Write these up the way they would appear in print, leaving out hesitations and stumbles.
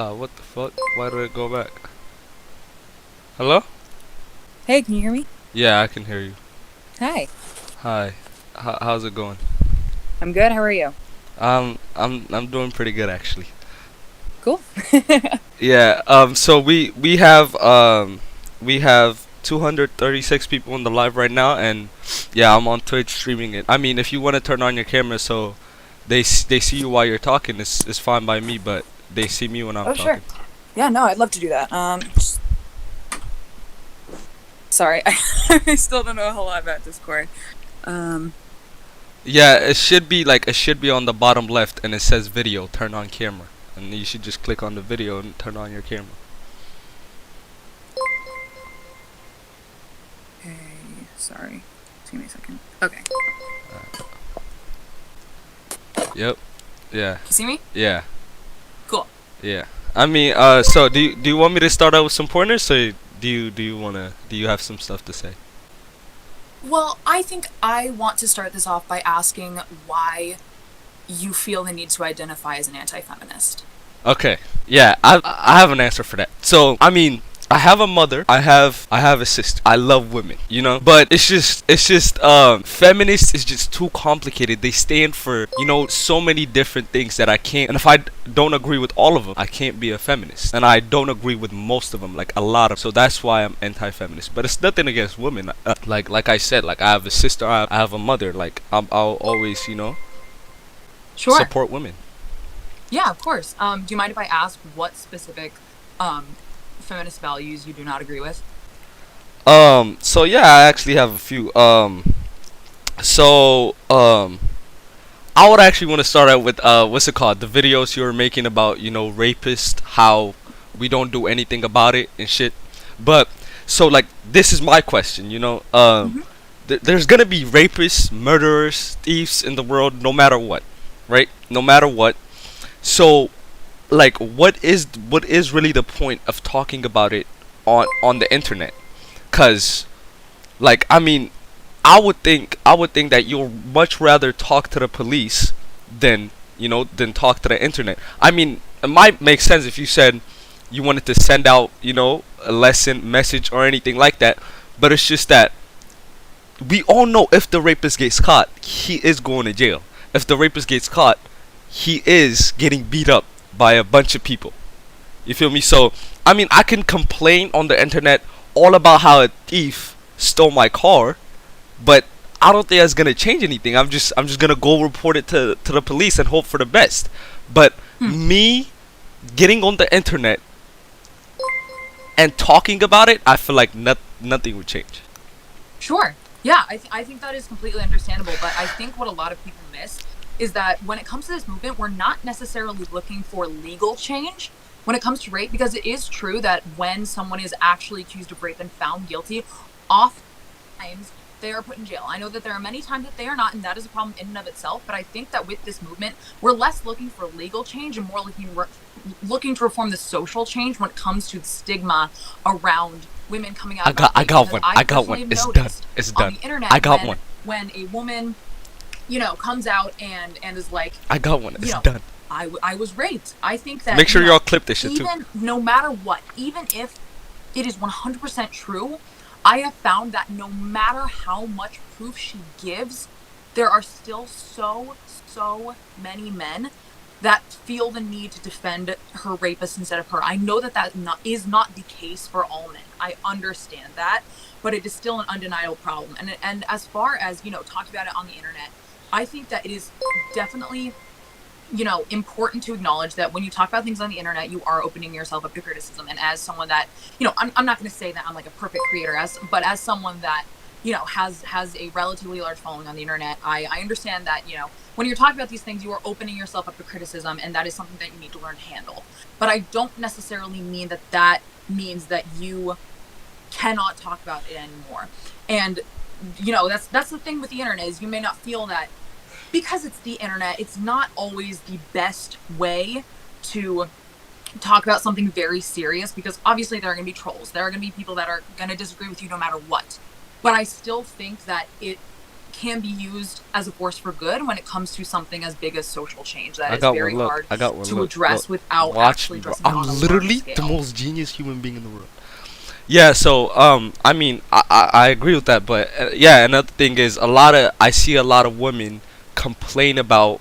What the fuck? Why did it go back? Hello? Hey, can you hear me? Yeah, I can hear you. Hi. Hi. How's it going? I'm good. How are you? I'm doing pretty good actually. Cool. Yeah. So we have 236 people on the live right now, and yeah, I'm on Twitch streaming it. I mean, if you want to turn on your camera so they see you while you're talking, it's fine by me, but they see me when I'm Oh, sure. talking. Yeah, no, I'd love to do that. Sorry, I still don't know a whole lot about Discord. Um, Yeah, it should be on the bottom left, and it says video. Turn on camera, and you should just click on the video and turn on your camera. okay, sorry. Just give me a second. Okay. Can Yep. Yeah. you see me? Yeah. Cool. Yeah. I mean, so do you want me to start out with some pointers, or do you have some stuff to say? Well, I think I want to start this off by asking why you feel the need to identify as an anti-feminist. Okay. Yeah, I have an answer for that. So, I mean, I have a mother. I have a sister. I love women, you know? But it's just feminist is just too complicated. They stand for, you know, so many different things that I can't, and if I don't agree with all of them, I can't be a feminist. And I don't agree with most of them, like a lot of. So that's why I'm anti-feminist. But it's nothing against women. Like I said, like I have a sister, I have a mother. Like I'll always, you know, Sure. support women. Yeah, of course. Do you mind if I ask what specific um, feminist values you do not agree with? So yeah, I actually have a few. So I would actually want to start out with what's it called? The videos you were making about, you know, rapists, how we don't do anything about it and shit. But so like this is my question, you know, Hmm. there's gonna be rapists, murderers, thieves in the world, no matter what, right? No matter what. So like, what is really the point of talking about it on the internet? Cause like I mean, I would think that you'll much rather talk to the police than, you know, than talk to the internet. I mean, it might make sense if you said you wanted to send out, you know, a lesson message or anything like that, but it's just that we all know if the rapist gets caught, he is going to jail. If the rapist gets caught, he is getting beat up by a bunch of people. You feel me? So, I mean, I can complain on the internet all about how a thief stole my car, but I don't think that's gonna change anything. I'm just gonna go report it to the police and hope for the best. But Hmm. me getting on the internet and talking about it, I feel like nothing would change. Sure. Yeah, I think that is completely understandable. But I think what a lot of people miss is that when it comes to this movement, we're not necessarily looking for legal change when it comes to rape, because it is true that when someone is actually accused of rape and found guilty, oftentimes they are put in jail. I know that there are many times that they are not, and that is a problem in and of itself. But I think that with this movement, we're less looking for legal change and more looking to reform the social change when it comes to the stigma around women coming out about I rape, got because one. I I got personally one. have It's done. noticed It's on done. the I internet got one. when a woman, comes out and is like, I got one. you It's know, done. I was raped. I think that, Make sure y'all clip this shit too. even no matter what, even if it is 100% true, I have found that no matter how much proof she gives, there are still so many men that feel the need to defend her rapist instead of her. I know that is not the case for all men. I understand that, but it is still an undeniable problem. And as far as, talking about it on the internet, I think that it is definitely, important to acknowledge that when you talk about things on the internet, you are opening yourself up to criticism. And as someone that, I'm not going to say that I'm like a perfect creator, but as someone that, has a relatively large following on the internet, I understand that, when you're talking about these things, you are opening yourself up to criticism, and that is something that you need to learn to handle. But I don't necessarily mean that means that you cannot talk about it anymore. And, that's the thing with the internet, is you may not feel that because it's the internet, it's not always the best way to talk about something very serious, because obviously there are going to be trolls. There are going to be people that are going to disagree with you no matter what. But I still think that it can be used as a force for good when it comes to something as big as social change that I is got very one. Look, hard I got one. to Look, address look. without Watch actually me, bro. addressing it I'm on a large literally the scale. most genius human being in the world. Yeah, so I mean, I agree with that, but yeah, another thing is I see a lot of women complain about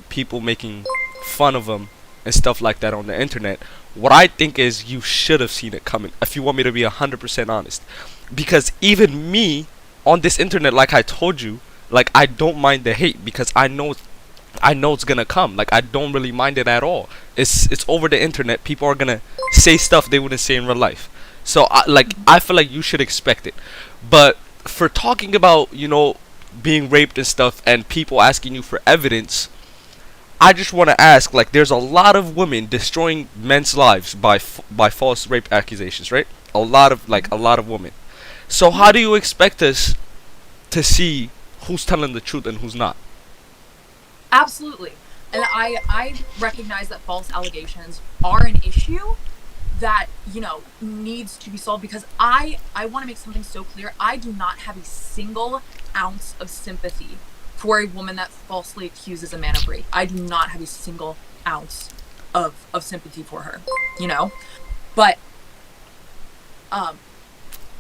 people making fun of them and stuff like that on the internet. What I think is you should have seen it coming. If you want me to be 100% honest, because even me on this internet, like I told you, like I don't mind the hate because I know it's gonna come. Like I don't really mind it at all. It's over the internet. People are gonna say stuff they wouldn't say in real life. So I feel like you should expect it. But for talking about being raped and stuff and people asking you for evidence, I just want to ask, like, there's a lot of women destroying men's lives by false rape accusations, right? A lot of women. So how do you expect us to see who's telling the truth and who's not? Absolutely. And I recognize that false allegations are an issue that, needs to be solved, because I want to make something so clear. I do not have a single ounce of sympathy for a woman that falsely accuses a man of rape. I do not have a single ounce of sympathy for her, But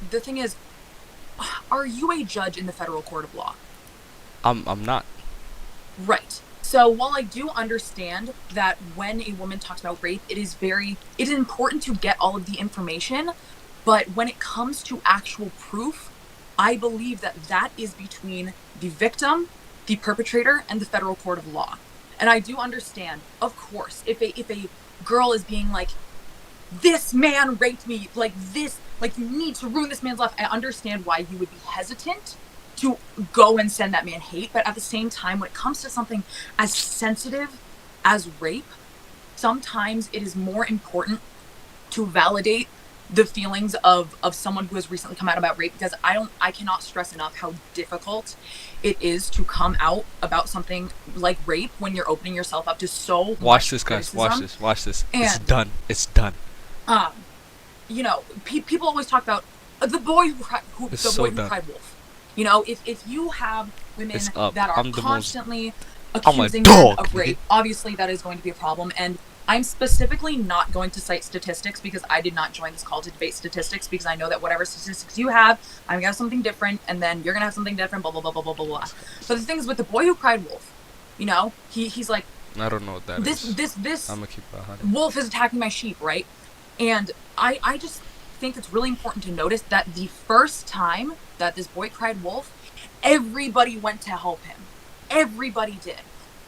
the thing is, are you a judge in the federal court of law? I'm not. Right. So while I do understand that when a woman talks about rape, it is important to get all of the information, but when it comes to actual proof, I believe that is between the victim, the perpetrator, and the federal court of law. And I do understand, of course, if a girl is being like, this man raped me, like this, like you need to ruin this man's life, I understand why you would be hesitant to go and send that man hate. But at the same time, when it comes to something as sensitive as rape, sometimes it is more important to validate the feelings of someone who has recently come out about rape, because I cannot stress enough how difficult it is to come out about something like rape when you're opening yourself up to so Watch much this, guys. criticism. Watch this. It's And done. It's done. um people always talk about the boy It's the so boy who done. cried wolf. If you have women It's up. that are I'm the most. constantly I'm a accusing men dog. of rape, obviously that is going to be a problem. And I'm specifically not going to cite statistics, because I did not join this call to debate statistics, because I know that whatever statistics you have, I'm gonna have something different, and then you're gonna have something different, blah blah blah blah blah blah blah. But the thing is, with the boy who cried wolf, he's like, I don't know what that this is. this I'm gonna keep it 100. wolf is attacking my sheep, right? And I just think it's really important to notice that the first time that this boy cried wolf, everybody went to help him. Everybody did.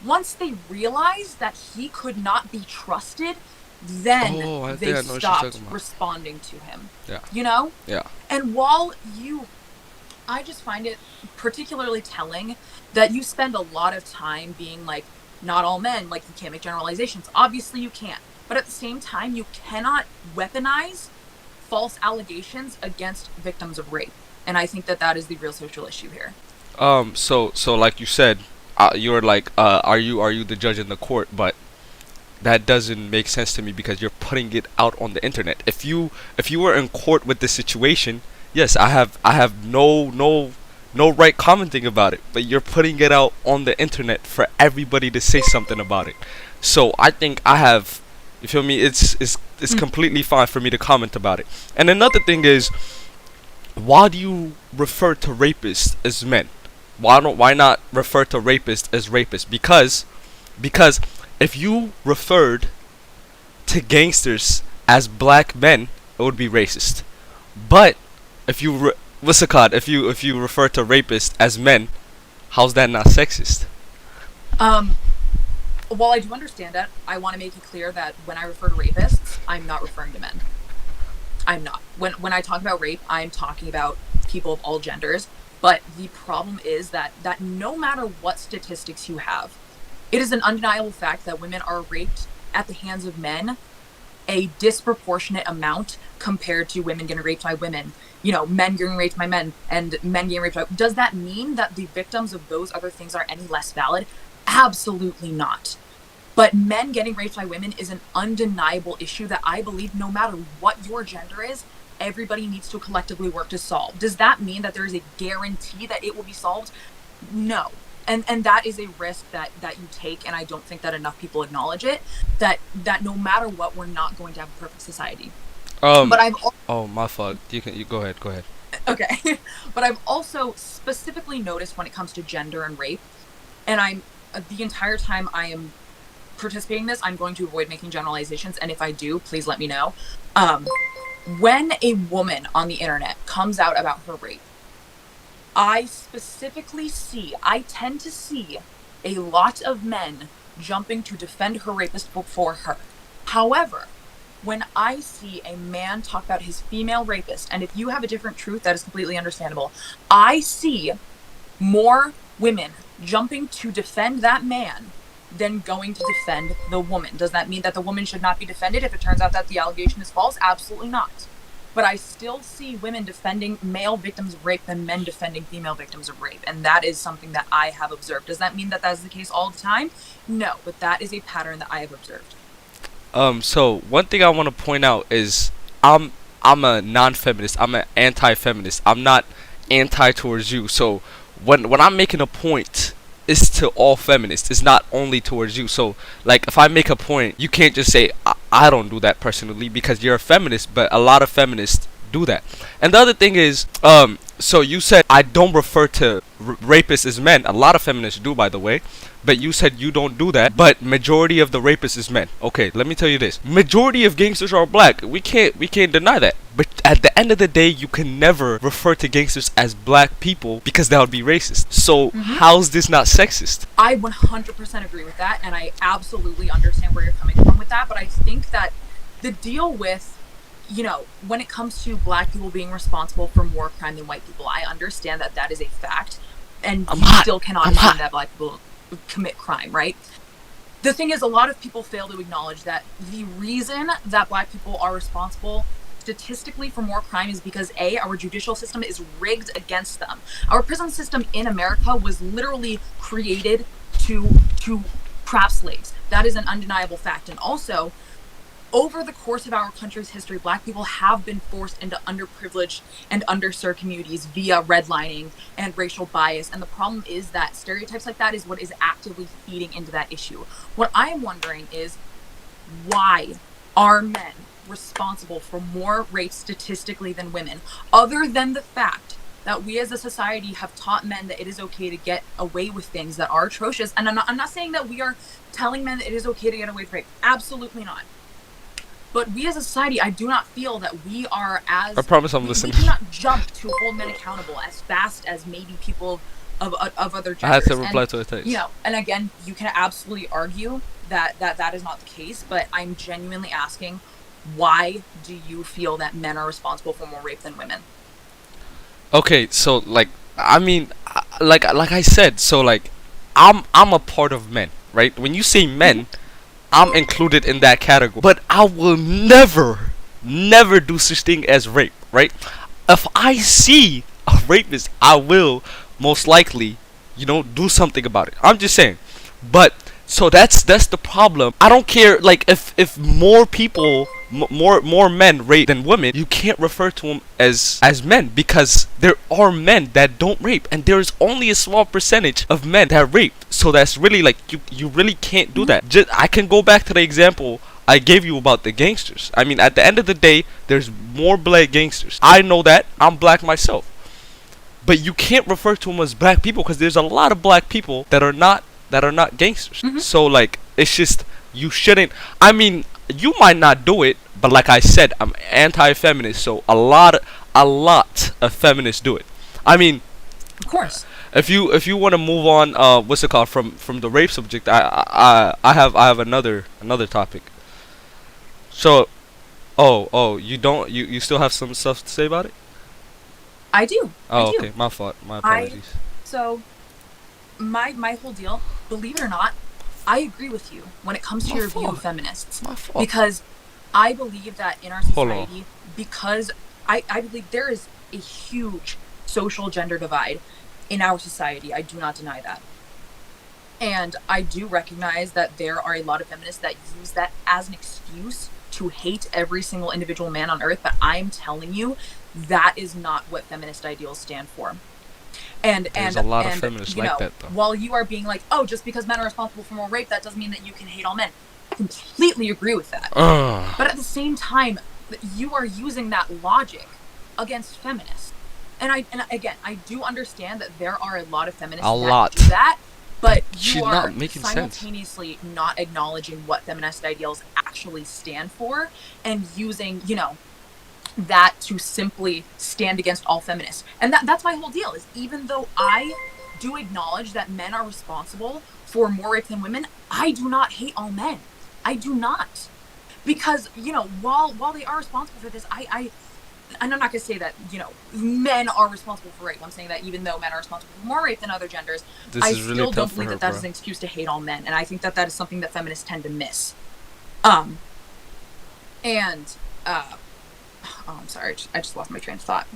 Once they realized that he could not be trusted, then Oh, I they think I know what you're stopped talking about. responding to him. Yeah. Yeah. And I just find it particularly telling that you spend a lot of time being like, not all men, like you can't make generalizations. Obviously you can't. But at the same time, you cannot weaponize false allegations against victims of rape. And I think that is the real social issue here. So like you said, you're like, are you the judge in the court? But that doesn't make sense to me because you're putting it out on the internet. If you were in court with this situation, yes, I have no right commenting about it. But you're putting it out on the internet for everybody to say something about it. So I think I have. You feel me? It's completely fine for me to comment about it. And another thing is, why do you refer to rapists as men? Why not refer to rapists as rapists? Because if you referred to gangsters as black men, it would be racist. But if you what's it called? If you refer to rapists as men, how's that not sexist? Um, while I do understand that, I want to make it clear that when I refer to rapists, I'm not referring to men. I'm not. When I talk about rape, I'm talking about people of all genders. But the problem is that no matter what statistics you have, it is an undeniable fact that women are raped at the hands of men a disproportionate amount compared to women getting raped by women. Men getting raped by men and men getting raped by... Does that mean that the victims of those other things are any less valid? Absolutely not. But men getting raped by women is an undeniable issue that I believe no matter what your gender is, everybody needs to collectively work to solve. Does that mean that there is a guarantee that it will be solved? No. And that is a risk that you take, and I don't think that enough people acknowledge it, that no matter what, we're not going to have a perfect society. Um. But I've Oh, my fault. You go ahead. Go ahead. okay. But I've also specifically noticed when it comes to gender and rape, and I'm the entire time I am participating in this, I'm going to avoid making generalizations, and if I do, please let me know. Um, when a woman on the internet comes out about her rape, I tend to see a lot of men jumping to defend her rapist before her. However, when I see a man talk about his female rapist, and if you have a different truth, that is completely understandable, I see more women jumping to defend that man than going to defend the woman. Does that mean that the woman should not be defended if it turns out that the allegation is false? Absolutely not. But I still see women defending male victims of rape than men defending female victims of rape. And that is something that I have observed. Does that mean that that is the case all the time? No, but that is a pattern that I have observed. So one thing I want to point out is I'm I'm a non-feminist. I'm an anti-feminist. I'm not anti towards you. So when I'm making a point, it's to all feminists. It's not only towards you. So like if I make a point, you can't just say I don't do that personally because you're a feminist. But a lot of feminists do that. And the other thing is, so you said I don't refer to rapists as men. A lot of feminists do, by the way. But you said you don't do that. But majority of the rapists is men. Okay, let me tell you this: majority of gangsters are black. We can't deny that. But at the end of the day, you can never refer to gangsters as black people because that would be racist. So how's this not sexist? I 100% agree with that, and I absolutely understand where you're coming from with that. But I think that the deal with, when it comes to black people being responsible for more crime than white people, I understand that that is a fact, and you still cannot assume that black people commit crime, right? The thing is, a lot of people fail to acknowledge that the reason that black people are responsible statistically for more crime is because our judicial system is rigged against them. Our prison system in America was literally created to trap slaves. That is an undeniable fact. And also, over the course of our country's history, black people have been forced into underprivileged and underserved communities via redlining and racial bias. And the problem is that stereotypes like that is what is actively feeding into that issue. What I am wondering is, why are men responsible for more rape statistically than women, other than the fact that we as a society have taught men that it is okay to get away with things that are atrocious? And I'm not saying that we are telling men that it is okay to get away with rape. Absolutely not. But we as a society, I do not feel that we are as... I promise I'm listening. We do not jump to hold men accountable as fast as maybe people of other genders. I had to reply to a text. And again, you can absolutely argue that is not the case, but I'm genuinely asking, why do you feel that men are responsible for more rape than women? Okay, so like like I said, so like I'm a part of men, right? When you say men, I'm included in that category. But I will never do such thing as rape, right? If I see a rapist, I will most likely, do something about it. I'm just saying. But so that's the problem. I don't care. Like if more people, more men rape than women, you can't refer to them as men because there are men that don't rape, and there is only a small percentage of men that rape. So that's really like you really can't do that. I can go back to the example I gave you about the gangsters. I mean, at the end of the day, there's more black gangsters. I know that. I'm black myself. But you can't refer to them as black people because there's a lot of black people that are not gangsters. So like it's just you shouldn't. I mean, you might not do it, but like I said, I'm anti-feminist, so a lot of feminists do it. I mean, of course. If you want to move on, what's it called, from the rape subject, I have another topic. So, you don't you still have some stuff to say about it? I do. Oh, okay, my fault. My apologies. So, my whole deal, believe it or not, I agree with you when it comes to your view of feminists. My fault. Because I believe that in our society, because I believe there is a huge social gender divide in our society. I do not deny that. And I do recognize that there are a lot of feminists that use that as an excuse to hate every single individual man on earth, but I'm telling you, that is not what feminist ideals stand for. There's a lot of feminists you like know, that though. while you are being like, oh, just because men are responsible for more rape, that doesn't mean that you can hate all men. I completely agree with that. But at the same time, you are using that logic against feminists. And again, I do understand that there are a lot of feminists that do that, but you are simultaneously not acknowledging what feminist ideals actually stand for, and using, you know, that to simply stand against all feminists. And that's my whole deal, is even though I do acknowledge that men are responsible for more rape than women, I do not hate all men. I do not. Because, you know, while they are responsible for this, and I'm not going to say that, you know, men are responsible for rape. I'm saying that even though men are responsible for more rape than other genders, I still don't believe that that is an excuse to hate all men. And I think that that is something that feminists tend to miss. Oh, I'm sorry. I just lost my train of thought.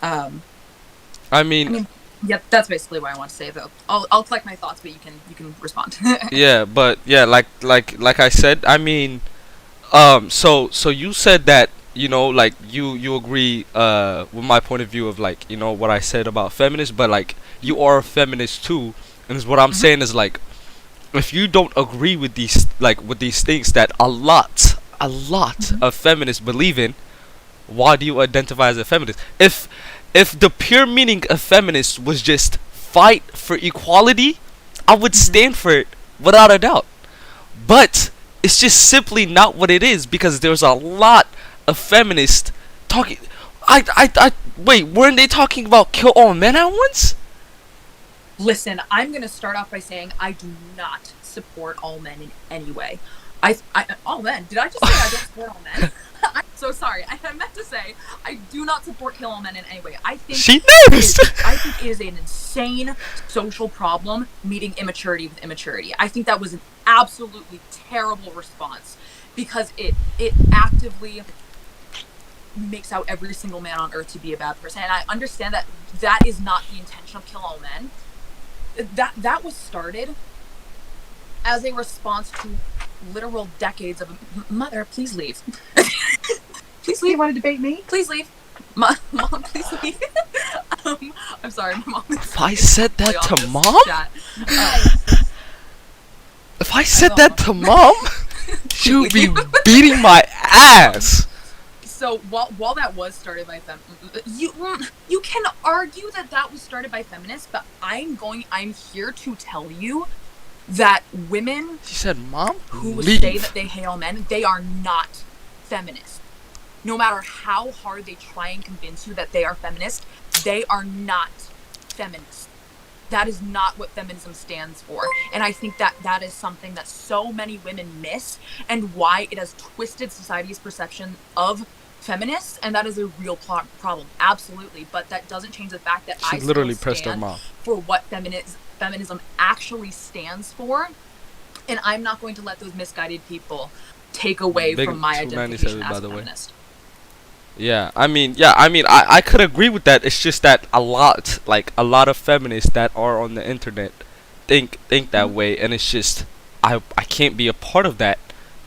I mean, yeah, that's basically what I want to say, though. I'll collect my thoughts, but you can respond. yeah, but yeah, like I said, I mean, so you said that, you know, like you agree with my point of view of, like, you know, what I said about feminists, but like you are a feminist too, and what I'm saying is, like, if you don't agree with these things that a lot of feminists believe in, why do you identify as a feminist? If the pure meaning of feminist was just fight for equality, I would stand for it without a doubt. But it's just simply not what it is, because there's a lot of feminists talking. Wait, weren't they talking about kill all men at once? Listen, I'm gonna start off by saying I do not support all men in any way. All men? Did I just say I don't support all men? I'm so sorry. I meant to say I do not support kill all men in any way. I think I think it is an insane social problem, meeting immaturity with immaturity. I think that was an absolutely terrible response, because it actively makes out every single man on earth to be a bad person. And I understand that that is not the intention of kill all men. That was started as a response to literal decades of mother, please leave. Please leave. You want to debate me? Please leave. Mom, please leave. I'm sorry, my mom is. If I said that to mom? If I said that to mom, she would be beating my ass. So while that was started by you can argue that was started by feminists, but I'm here to tell you that women, she said, "Mom, who say that they hate all men, they are not feminists. No matter how hard they try and convince you that they are feminist, they are not feminists. That is not what feminism stands for. And I think that is something that so many women miss, and why it has twisted society's perception of feminists, and that is a real problem, absolutely. But that doesn't change the fact that I literally pressed her mom for what feminism actually stands for, and I'm not going to let those misguided people take away from my identification as a feminist. Yeah, I mean, I could agree with that. It's just that a lot of feminists that are on the internet think that way, and it's just I can't be a part of that,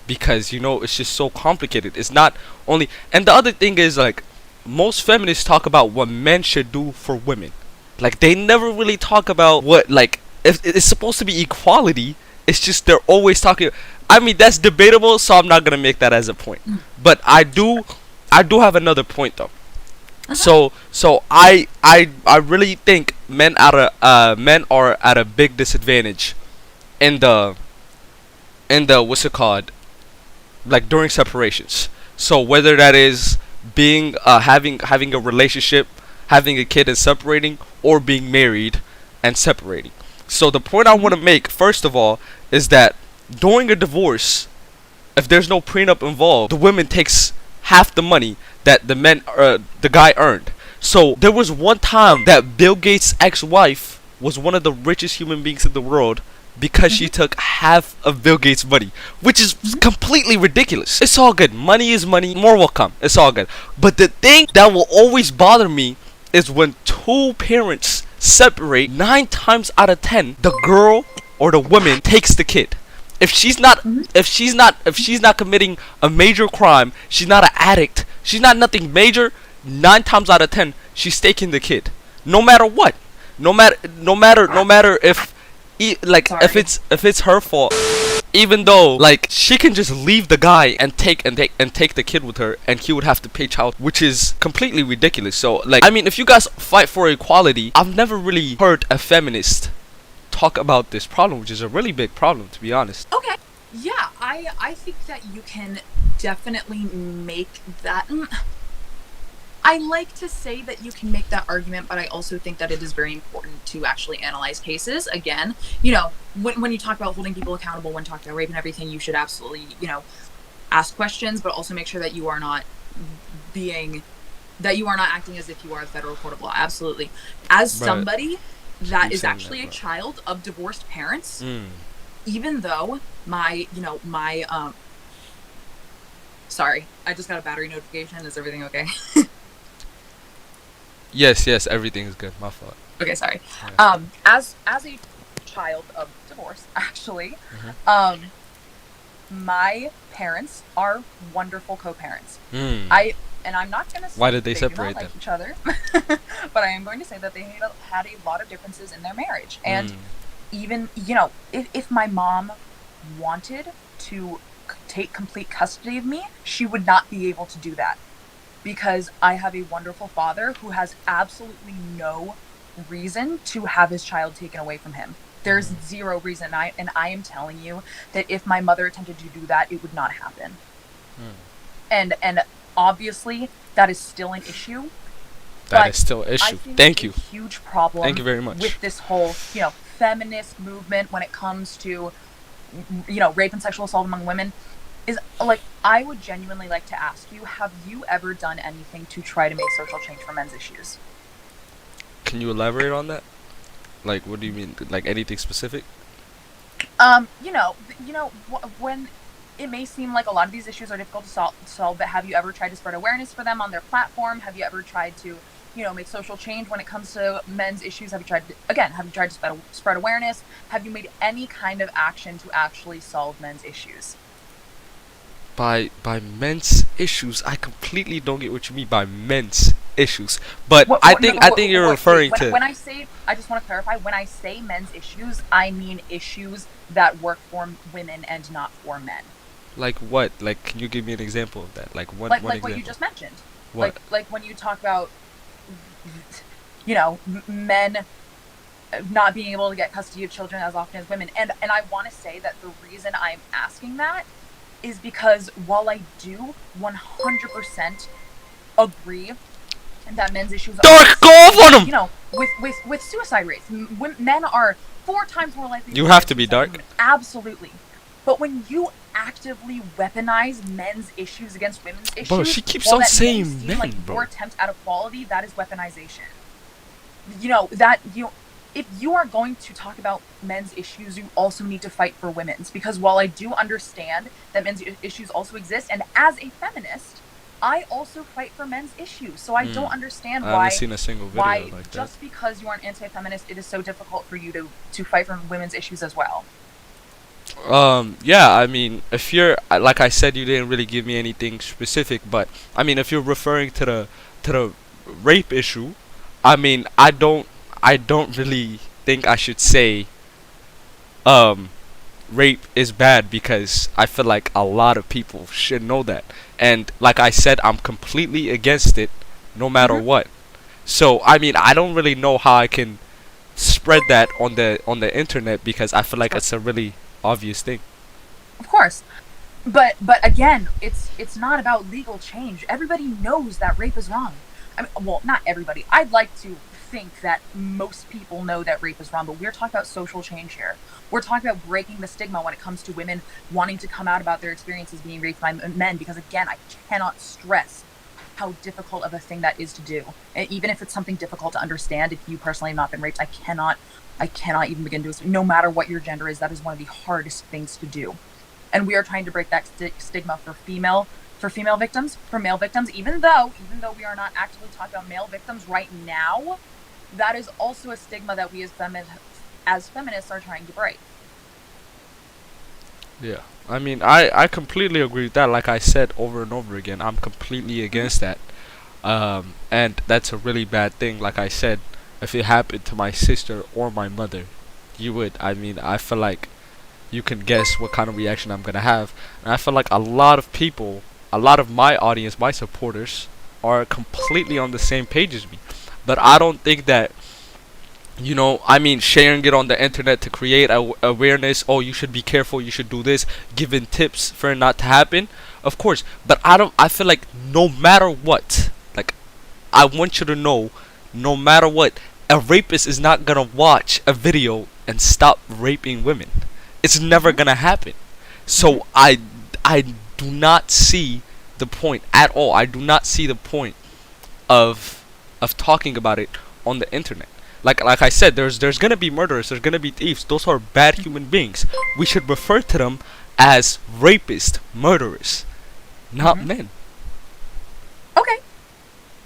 because, you know, it's just so complicated. It's not only, and the other thing is, like, most feminists talk about what men should do for women. Like, they never really talk about what, like, if it's supposed to be equality. It's just they're always talking. I mean, that's debatable, so I'm not gonna make that as a point. But I do have another point, though. So I really think men are at a big disadvantage in the what's it called, like, during separations. So whether that is being having a relationship, having a kid and separating, or being married and separating. So the point I want to make, first of all, is that during a divorce, if there's no prenup involved, the woman takes half the money that the guy earned. So there was one time that Bill Gates' ex-wife was one of the richest human beings in the world, because she took half of Bill Gates' money, which is completely ridiculous. It's all good. Money is money. More will come. It's all good. But the thing that will always bother me is when two parents separate. 9 times out of 10, the girl or the woman takes the kid. If she's not committing a major crime, she's not an addict, she's not nothing major, 9 times out of 10, she's taking the kid. no matter what, no matter if like Sorry. if it's her fault, even though like she can just leave the guy and take the kid with her, and he would have to pay child, which is completely ridiculous. So like, I mean, if you guys fight for equality, I've never really heard a feminist talk about this problem, which is a really big problem, to be honest. Okay. Yeah, I think that you can definitely make that. I like to say that you can make that argument, but I also think that it is very important to actually analyze cases. Again, when you talk about holding people accountable, when talking about rape and everything, you should absolutely, ask questions, but also make sure that you are not acting as if you are a federal court of law. Absolutely. As But somebody that keep is saying actually that, a but child of divorced parents, mm. even though my sorry, I just got a battery notification. Is everything okay? Yes, everything is good. My fault. Okay, sorry. Yeah. As a child of divorce, actually, Mhm. my parents are wonderful co-parents. Mm. I'm not gonna say Why did they they do separate not like them? each other, but I am going to say that they had a lot of differences in their marriage. And Mm. even, if my mom wanted to take complete custody of me, she would not be able to do that, because I have a wonderful father who has absolutely no reason to have his child taken away from him. There's zero reason. I am telling you that if my mother attempted to do that, it would not happen. Mm. And obviously that is still an issue. That But is still an I issue. think Thank a you. huge problem Thank you very much. with this whole, feminist movement when it comes to, rape and sexual assault among women is, like, I would genuinely like to ask you, have you ever done anything to try to make social change for men's issues? Can you elaborate on that? Like, what do you mean? Like anything specific? When it may seem like a lot of these issues are difficult to solve, but have you ever tried to spread awareness for them on their platform? Have you ever tried to, make social change when it comes to men's issues? Have you tried to spread awareness? Have you made any kind of action to actually solve men's issues? By men's issues, I completely don't get what you mean by men's issues. But What, I what, no, think I think you're wait, referring to when I say, I just want to clarify, when I say men's issues, I mean issues that work for women and not for men. like what? Like, can you give me an example of that? Like one Like one what you example. just mentioned. What? Like when you talk about, men not being able to get custody of children as often as women. And I want to say that the reason I'm asking that is because while I do 100% agree that men's issues Dark, go off on him. with suicide rates, men are 4 times more likely You to have commit to be suicide than dark. women. Absolutely. But when you actively weaponize men's issues against women's issues, Bro, she keeps while on that may saying seem men, like bro. your attempt at equality, that is weaponization. If you are going to talk about men's issues, you also need to fight for women's, because while I do understand that men's issues also exist, and as a feminist, I also fight for men's issues. So I don't understand I why haven't seen a single video like that. just because you are an anti-feminist, it is so difficult for you to fight for women's issues as well. Yeah, I mean, if you're like I said, you didn't really give me anything specific, but I mean, if you're referring to the rape issue, I mean, I don't really think I should say rape is bad, because I feel like a lot of people should know that. And like I said, I'm completely against it no matter what. So, I mean, I don't really know how I can spread that on the internet, because I feel like it's a really obvious thing. Of course. But again, it's not about legal change. Everybody knows that rape is wrong. I mean, well, not everybody. I'd like to think that most people know that rape is wrong, but we're talking about social change here. We're talking about breaking the stigma when it comes to women wanting to come out about their experiences being raped by men, because again, I cannot stress how difficult of a thing that is to do. And even if it's something difficult to understand, if you personally have not been raped, I cannot even begin to, no matter what your gender is, that is one of the hardest things to do. And we are trying to break that stigma for female victims, for male victims, even though we are not actively talking about male victims right now. That is also a stigma that we as feminists are trying to break. Yeah. I mean, I completely agree with that. Like I said over and over again, I'm completely against that. And that's a really bad thing. Like I said, if it happened to my sister or my mother, you would. I mean, I feel like you can guess what kind of reaction I'm gonna have. And I feel like a lot of people, a lot of my audience, my supporters, are completely on the same page as me. But I don't think that, I mean, sharing it on the internet to create awareness. Oh, you should be careful. You should do this. Giving tips for it not to happen. Of course, but I don't. I feel like no matter what, like I want you to know, no matter what, a rapist is not gonna watch a video and stop raping women. It's never Mm-hmm. gonna happen. Mm-hmm. So I do not see the point at all. I do not see the point of talking about it on the internet. Like I said, there's gonna be murderers, there's gonna be thieves. Those are bad human beings. We should refer to them as rapists, murderers, not Mm-hmm. men. Okay.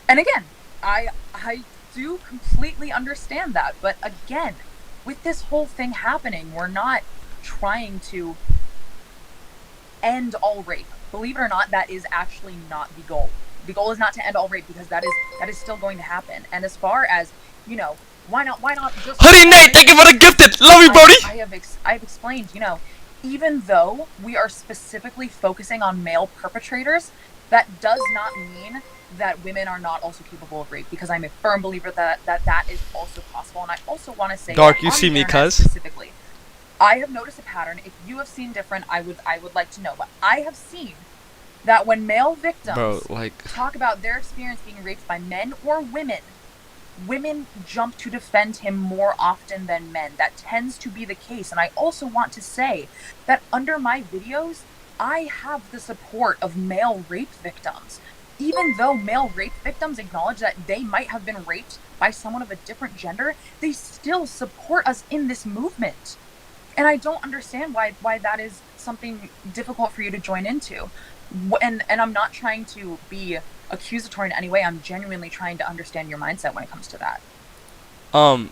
And again, I do completely understand that, but again, with this whole thing happening, we're not trying to end all rape. Believe it or not, that is actually not the goal. The goal is not to end all rape because that is still going to happen. And as far as, why not just Hoodie Nate, thank you for the gifted. Love you, Brody. I have explained, even though we are specifically focusing on male perpetrators, that does not mean that women are not also capable of rape, because I'm a firm believer that is also possible. And I also want to say Dark, that you on see the me, internet cuz? specifically, I have noticed a pattern. If you have seen different, I would like to know. But I have seen that when male victims Bro, like, talk about their experience being raped by men or women, women jump to defend him more often than men. That tends to be the case. And I also want to say that under my videos, I have the support of male rape victims. Even though male rape victims acknowledge that they might have been raped by someone of a different gender, they still support us in this movement. And I don't understand why that is something difficult for you to join into. And I'm not trying to be accusatory in any way. I'm genuinely trying to understand your mindset when it comes to that. I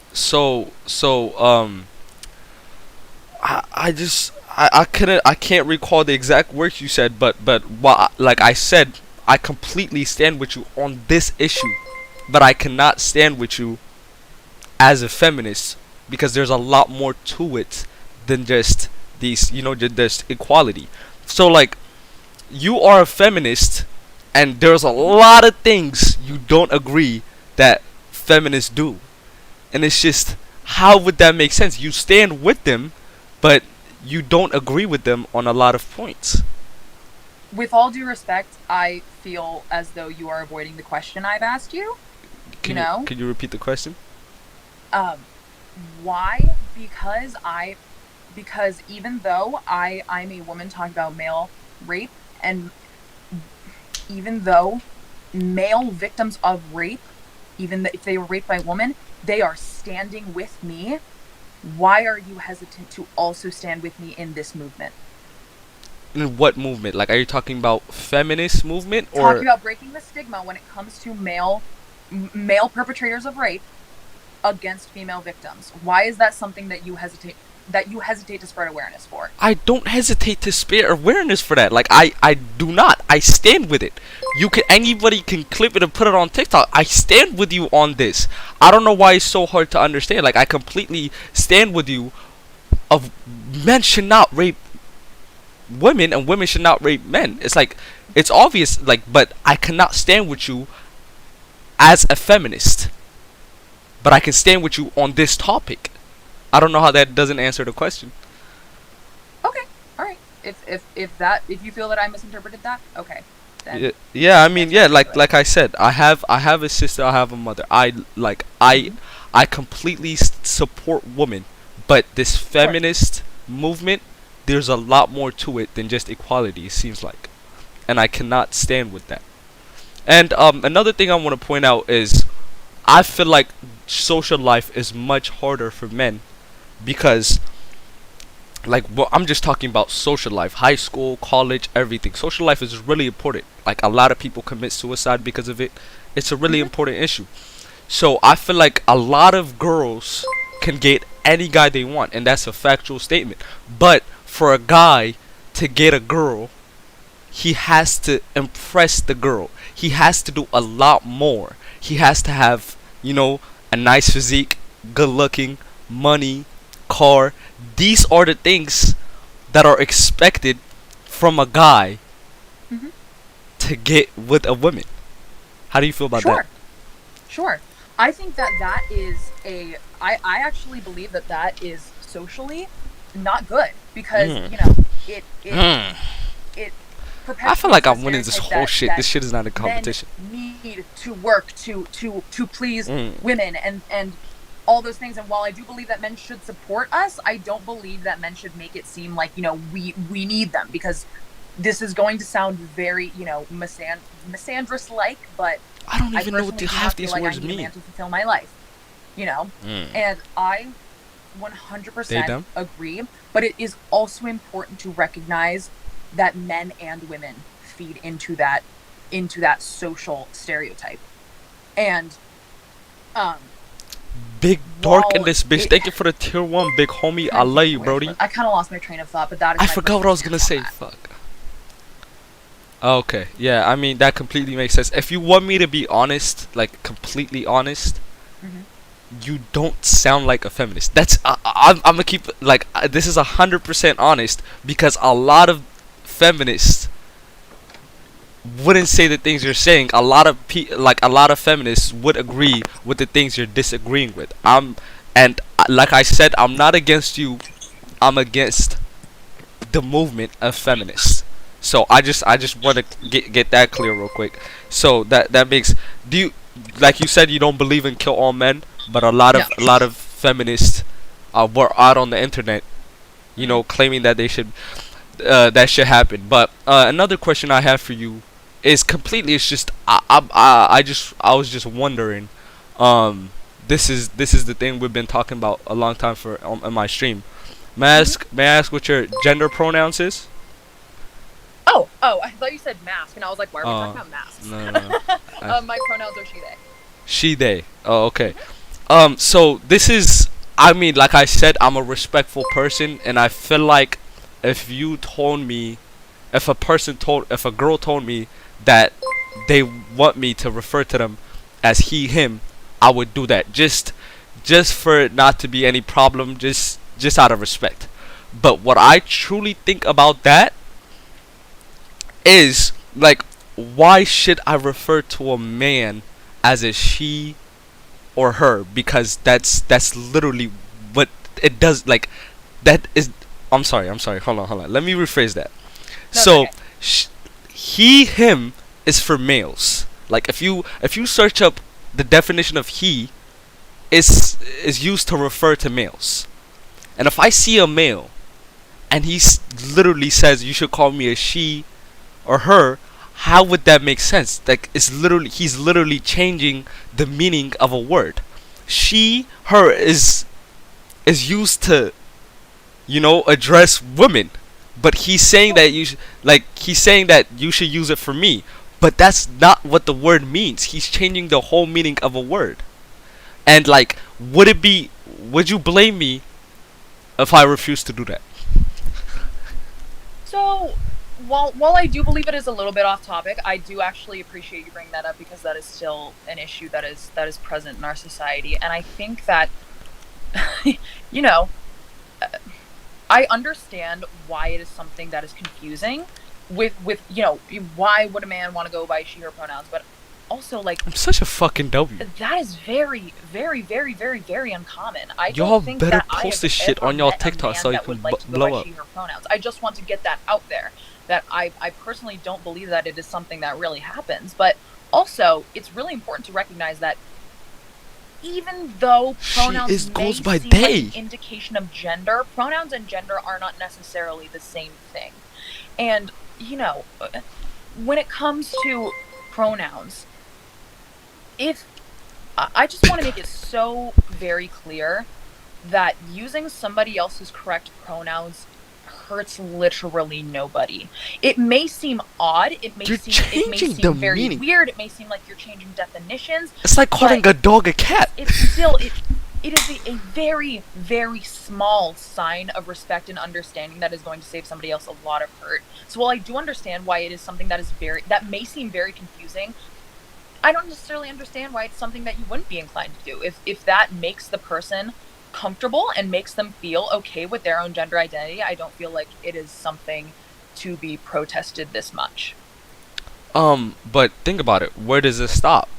can't recall the exact words you said, but like I said, I completely stand with you on this issue, but I cannot stand with you as a feminist, because there's a lot more to it than just these, just equality. So like, you are a feminist, and there's a lot of things you don't agree that feminists do, and it's just, how would that make sense? You stand with them, but you don't agree with them on a lot of points. With all due respect, I feel as though you are avoiding the question I've asked you. Can you repeat the question? Um, why? Because even though I'm a woman talking about male rape, and even though male victims of rape, even if they were raped by a woman, they are standing with me. Why are you hesitant to also stand with me in this movement? In what movement? Like, are you talking about feminist movement, or Talking about breaking the stigma when it comes to male perpetrators of rape against female victims. Why is that something that you hesitate to spread awareness for? I don't hesitate to spare awareness for that. Like, I do not. I stand with it. Anybody can clip it and put it on TikTok. I stand with you on this. I don't know why it's so hard to understand. Like, I completely stand with you. Of men should not rape women, and women should not rape men. It's like, it's obvious. Like, but I cannot stand with you as a feminist. But I can stand with you on this topic. I don't know how that doesn't answer the question. Okay, all right. If you feel that I misinterpreted that, okay, then Yeah. I mean, yeah. that's it. Like I said, I have a sister. I have a mother. I completely support women, but this Of course. feminist movement, there's a lot more to it than just equality. It seems like, and I cannot stand with that. And another thing I want to point out is, I feel like social life is much harder for men, because, like, well, I'm just talking about social life, high school, college, everything. Social life is really important. Like, a lot of people commit suicide because of it. It's a really Mhm. important issue. So I feel like a lot of girls can get any guy they want, and that's a factual statement. But for a guy to get a girl, he has to impress the girl. He has to do a lot more. He has to have, a nice physique, good looking, money, car. These are the things that are expected from a guy Hmm. to get with a woman. How do you feel about that? Sure. Sure. I think that that is a. I actually believe that that is socially not good because Mm. it Mm. it I feel perpetuates like the I'm winning this stereotype whole shit. that This shit is not a men competition. need to work to please Mm. women and all those things. And while I do believe that men should support us, I don't believe that men should make it seem like we need them, because this is going to sound very misandrous like, but I don't I even know what personally do half not feel these like I words need a mean. man to fulfill my life, Mm. and I They 100% them? agree, but it is also important to recognize that men and women feed into that social stereotype. And um Big dark in while this bitch. it Thank you for the tier 1, big homie. I thank love you, you, Brody. I kind of lost my train of thought, but that is I my forgot what personal I was gonna stance on say. that. Fuck. Okay, yeah, I mean, that completely makes sense. If you want me to be honest, like completely honest, Hmm. you don't sound like a feminist. That's I'm gonna keep like this is 100% honest, because a lot of feminists wouldn't say the things you're saying. A lot of like a lot of feminists would agree with the things you're disagreeing with. And like I said, I'm not against you. I'm against the movement of feminists. So I just want to get that clear real quick. So that makes, do you, like you said, you don't believe in kill all men, but No. a lot of feminists were out on the internet, Hmm. claiming that they should that should happen. But another question I have for you is completely, it's just I was just wondering, um this is the thing we've been talking about a long time for on my stream. Hmm. May I ask what your gender pronouns is? Oh, I thought you said mask, and I was like, why are we talking Uh, about masks? no, no, no. I, My pronouns are she/they. she, they. Oh, okay. Hmm. So this is, I mean, like I said, I'm a respectful person, and I feel like if you told me, if a girl told me that they want me to refer to them as he, him, I would do that. Just for it not to be any problem, just out of respect. But what I truly think about that is like, why should I refer to a man as a she or her? Because that's literally what it does. Like, that is. I'm sorry. Hold on. Let me rephrase that. No, it's So, okay. sh- he, him is for males. Like, if you search up the definition of he, is used to refer to males. And if I see a male and literally says you should call me a she or her, how would that make sense? Like, he's literally changing the meaning of a word. She, her is used to, address women, but he's saying Well, that he's saying that you should use it for me, but that's not what the word means. He's changing the whole meaning of a word. And like, would you blame me if I refuse to do that? so while I do believe it is a little bit off topic, I do actually appreciate you bringing that up, because that is still an issue that is present in our society, and I think that you know I understand why it is something that is confusing with why would a man want to go by she her pronouns, but also, like, I'm such a fucking W. that is very, very, very, very, very uncommon. I don't Y'all think better that I post have this shit ever on y'all met a TikTok man so you that can would like to go by blow up. she her pronouns. I just want to get that out there, that I personally don't believe that it is something that really happens. But also, it's really important to recognize that even though She pronouns is may goes by seem like an they. indication of gender, pronouns and gender are not necessarily the same thing. And, when it comes to pronouns, if I just want to make it so very clear that using somebody else's correct pronouns hurts literally nobody. It may seem odd, You're it may changing the seem very meaning. weird, it may seem like you're changing definitions, It's like but calling a dog a cat. it's still it is a very, very small sign of respect and understanding that is going to save somebody else a lot of hurt. So while I do understand why it is something that may seem very confusing, I don't necessarily understand why it's something that you wouldn't be inclined to do. If that makes the person comfortable and makes them feel okay with their own gender identity, I don't feel like it is something to be protested this much. But think about it. Where does it stop?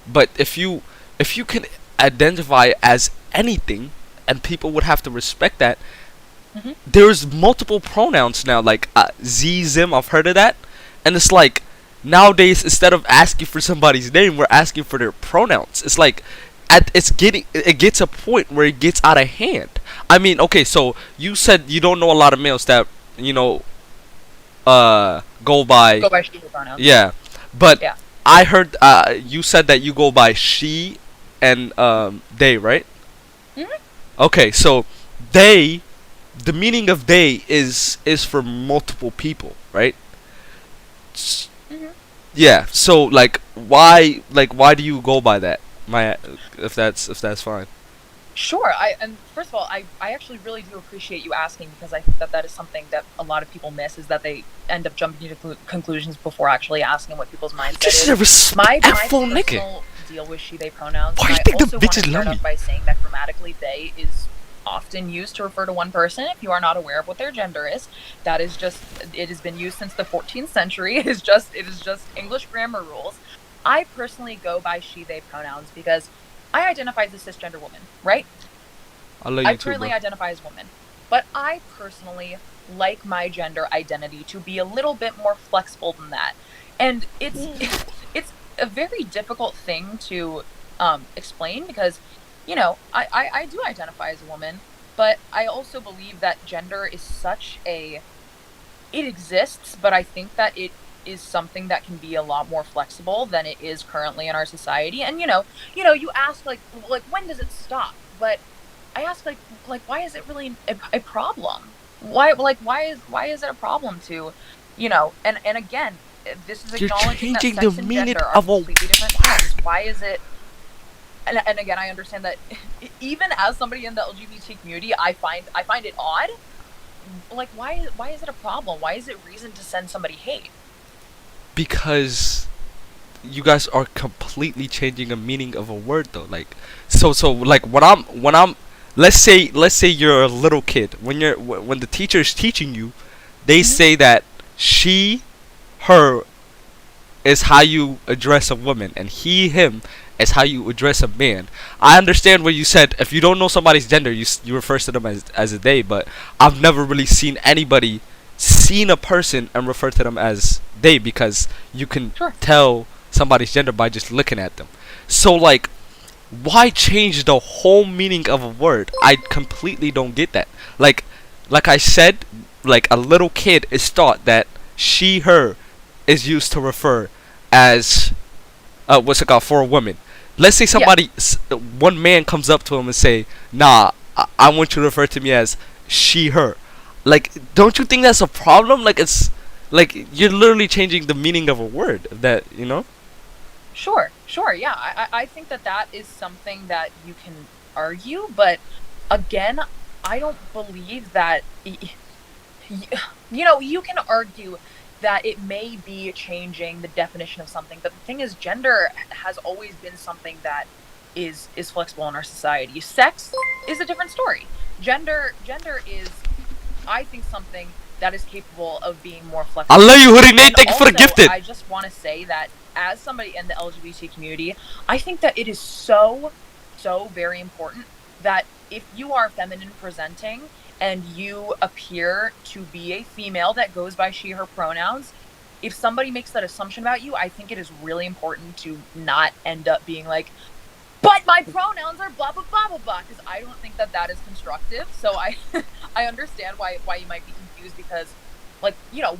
But if you can identify as anything, and people would have to respect that. Hmm. There's multiple pronouns now, like Z, Zim. I've heard of that, and it's like nowadays instead of asking for somebody's name, we're asking for their pronouns. It's like it gets a point where it gets out of hand. I mean, okay, so you said you don't know a lot of males that you know go by Go by she, her pronouns. yeah, but Yeah. I heard you said that you go by she and they, right? Hmm. Okay, so they, the meaning of they is for multiple people, right? S- Hmm. Yeah. So like why do you go by that? My if that's fine. Sure. And first of all, I actually really do appreciate you asking, because I think that that is something that a lot of people miss, is that they end up jumping to conclusions before actually asking what people's mindset This is a is. My respectful nigga. personal deal with she they pronouns, Why and do you I think the also want to bitches start love me? off by saying that grammatically they is often used to refer to one person. If you are not aware of what their gender is, that is just, it has been used since the 14th century. It is just English grammar rules. I personally go by she they pronouns because I identify as a cisgender woman, right? I love I you too, bro. currently identify as woman, but I personally like my gender identity to be a little bit more flexible than that. And it's it's a very difficult thing to explain, because I do identify as a woman, but I also believe that gender is such a, it exists, but I think that it is something that can be a lot more flexible than it is currently in our society. And you ask, like when does it stop? But I ask, like why is it really a problem? Why is it a problem to, and again, this is You're acknowledging that changing the sex and meaning gender are of a completely different word. terms. Why is it? And again, I understand that even as somebody in the LGBT community, I find it odd. Like, why is it a problem? Why is it reason to send somebody hate? Because you guys are completely changing the meaning of a word though. Like so like when I'm let's say you're a little kid, when the teacher is teaching you, they Hmm. say that she, her is how you address a woman, and he, him is how you address a man. I understand what you said. If you don't know somebody's gender, you refer to them as a they. But I've never really seen anybody seen a person and refer to them as they, because you can Sure. tell somebody's gender by just looking at them. So like, why change the whole meaning of a word? I completely don't get that. Like I said, like a little kid is taught that she, her is used to refer as what's it called for a woman. Let's say Yeah. one man comes up to him and say, "Nah, I want you to refer to me as she, her." Like, don't you think that's a problem? Like, it's like you're literally changing the meaning of a word. That you know. Sure. Sure. Yeah. I think that that is something that you can argue, but again, I don't believe that. You can argue that it may be changing the definition of something, but the thing is, gender has always been something that is flexible in our society. Sex is a different story. Gender is, I think, something that is capable of being more I love flexible. you, Hoodie Nate. And Thank you for the also, gifted. I just want to say that as somebody in the LGBT community, I think that it is so, so very important that if you are feminine presenting and you appear to be a female that goes by she, her pronouns, if somebody makes that assumption about you, I think it is really important to not end up being like, but my pronouns are blah blah blah blah blah, because I don't think that that is constructive. So I I understand why you might be confused, because like,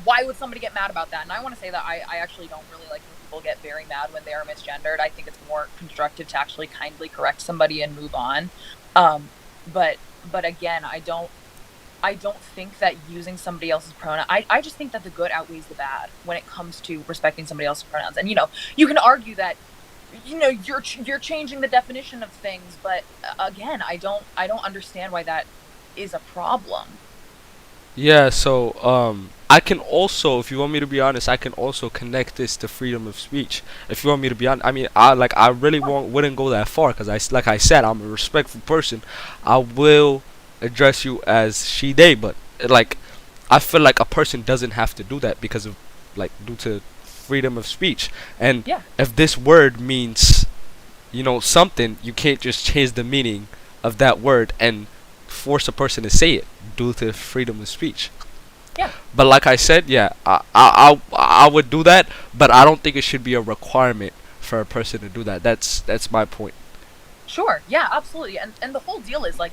why would somebody get mad about that? And I want to say that I actually don't really like when people get very mad when they are misgendered. I think it's more constructive to actually kindly correct somebody and move on. Um, but again, I don't think that using somebody else's pronoun. I just think that the good outweighs the bad when it comes to respecting somebody else's pronouns. And you can argue that you're changing the definition of things, but again, I don't understand why that is a problem. Yeah. So I can also, if you want me to be honest, I can also connect this to freedom of speech. If you want me to be honest, I mean, I really wouldn't go that far because like I said, I'm a respectful person. I will address you as she they, but like I feel like a person doesn't have to do that because of like due to freedom of speech. And Yeah. if this word means something, you can't just change the meaning of that word and force a person to say it due to freedom of speech. Yeah. But like I said, yeah, I would do that, but I don't think it should be a requirement for a person to do that. That's my point. Sure. Yeah, absolutely. And the whole deal is like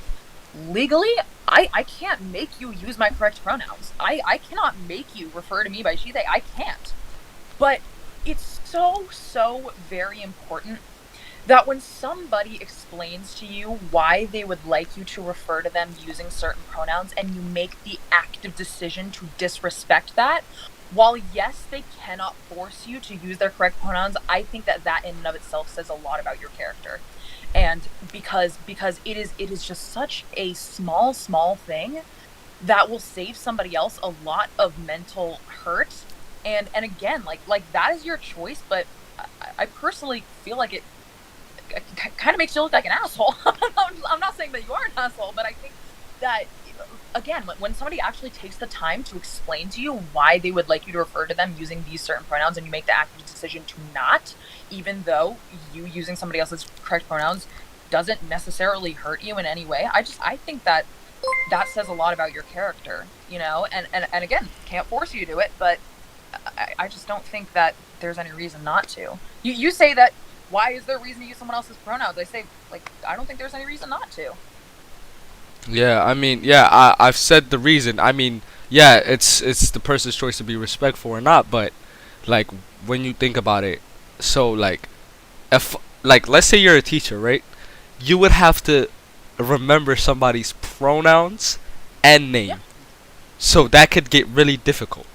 legally, I can't make you use my correct pronouns. I cannot make you refer to me by she they. I can't. But it's so very important that when somebody explains to you why they would like you to refer to them using certain pronouns and you make the active decision to disrespect that, while yes, they cannot force you to use their correct pronouns, I think that in and of itself says a lot about your character. And because it is just such a small thing that will save somebody else a lot of mental hurt. And again, like that is your choice, but I personally feel like it kind of makes you look like an asshole. I'm not saying that you are an asshole, but I think that, again, when somebody actually takes the time to explain to you why they would like you to refer to them using these certain pronouns and you make the active decision to not, even though you using somebody else's correct pronouns doesn't necessarily hurt you in any way, I think that says a lot about your character, and again, can't force you to do it, but I just don't think that there's any reason not to. You say that, why is there a reason to use someone else's pronouns? I say, like, I don't think there's any reason not to. Yeah, I mean, yeah, I've said the reason. I mean, yeah, it's the person's choice to be respectful or not, but like when you think about it, so like if like let's say you're a teacher, right? You would have to remember somebody's pronouns and name. Yeah. So that could get really difficult.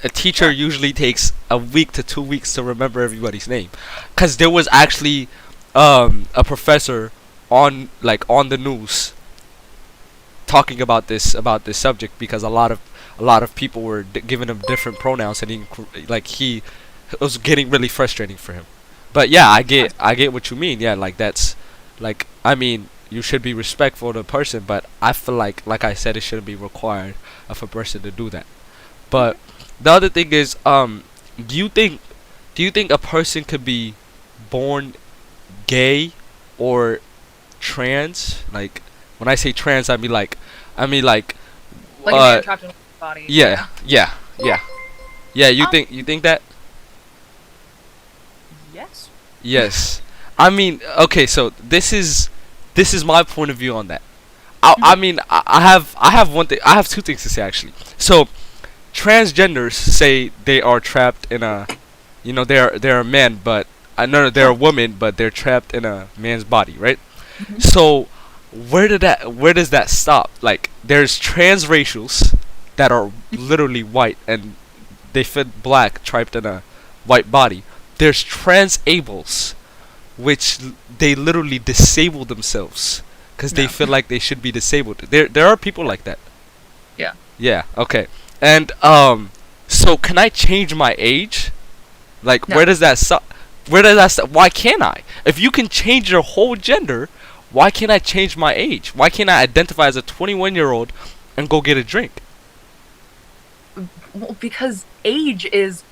A teacher Yeah. usually takes a week to 2 weeks to remember everybody's name, cause there was actually a professor on the news talking about this subject because a lot of people were giving him different pronouns and he it was getting really frustrating for him. But yeah, I get what you mean. Yeah, like that's like I mean you should be respectful to a person, but I feel like I said, it shouldn't be required of a person to do that. But the other thing is, do you think a person could be born gay or trans? Like when I say trans, I mean like Like a man trapped in a body. yeah. You think that? Yes. Yes. I mean, okay, so this is my point of view on that. I mean, I have one thing. I have two things to say actually. So, transgenders say they are trapped in a, they're a man, but no, they're a woman, but they're trapped in a man's body, right? So, where does that stop? Like, there's transracials that are literally white and they fit black, trapped in a white body. There's transables, which they literally disable themselves because they No. feel like they should be disabled. There are people like that. Yeah. Yeah. Okay. And so can I change my age? Like, No. where does that stop? Where does that stop? Why can't I? If you can change your whole gender, why can't I change my age? Why can't I identify as a 21-year-old and go get a drink? Well, because age is